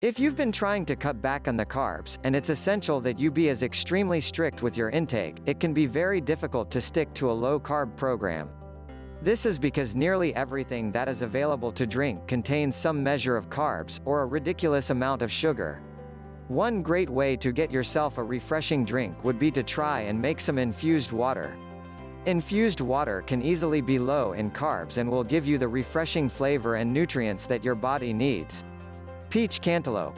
If you've been trying to cut back on the carbs, and it's essential that you be as extremely strict with your intake, it can be very difficult to stick to a low-carb program. This is because nearly everything that is available to drink contains some measure of carbs, or a ridiculous amount of sugar. One great way to get yourself a refreshing drink would be to try and make some infused water. Infused water can easily be low in carbs and will give you the refreshing flavor and nutrients that your body needs. Peach cantaloupe.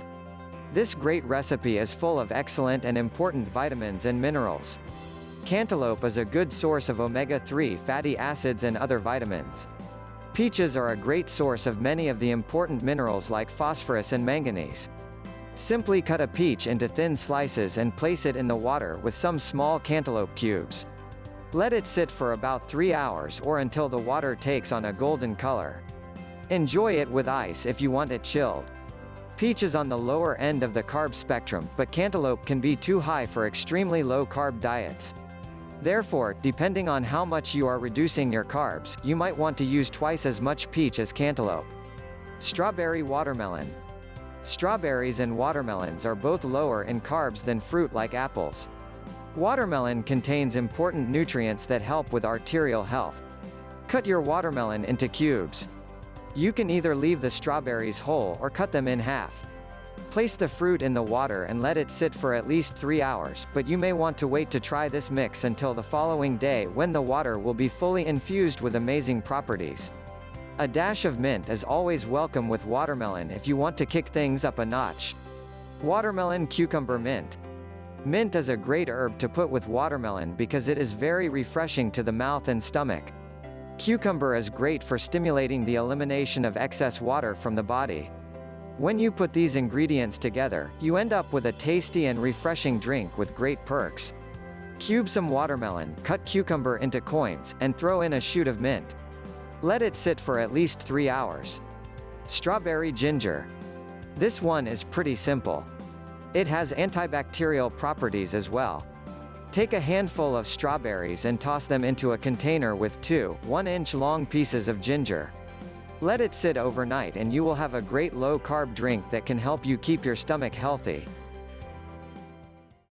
This great recipe is full of excellent and important vitamins and minerals. Cantaloupe is a good source of omega-3 fatty acids and other vitamins. Peaches are a great source of many of the important minerals like phosphorus and manganese. Simply cut a peach into thin slices and place it in the water with some small cantaloupe cubes. Let it sit for about 3 hours or until the water takes on a golden color. Enjoy it with ice if you want it chilled. Peach is on the lower end of the carb spectrum, but cantaloupe can be too high for extremely low-carb diets. Therefore, depending on how much you are reducing your carbs, you might want to use twice as much peach as cantaloupe. Strawberry watermelon. Strawberries and watermelons are both lower in carbs than fruit like apples. Watermelon contains important nutrients that help with arterial health. Cut your watermelon into cubes. You can either leave the strawberries whole or cut them in half. Place the fruit in the water and let it sit for at least 3 hours, but you may want to wait to try this mix until the following day when the water will be fully infused with amazing properties. A dash of mint is always welcome with watermelon if you want to kick things up a notch. Watermelon cucumber mint. Mint is a great herb to put with watermelon because it is very refreshing to the mouth and stomach. Cucumber is great for stimulating the elimination of excess water from the body. When you put these ingredients together, you end up with a tasty and refreshing drink with great perks. Cube some watermelon, cut cucumber into coins, and throw in a shoot of mint. Let it sit for at least 3 hours. Strawberry ginger. This one is pretty simple. It has antibacterial properties as well. Take a handful of strawberries and toss them into a container with 2 1-inch long pieces of ginger. Let it sit overnight and you will have a great low-carb drink that can help you keep your stomach healthy.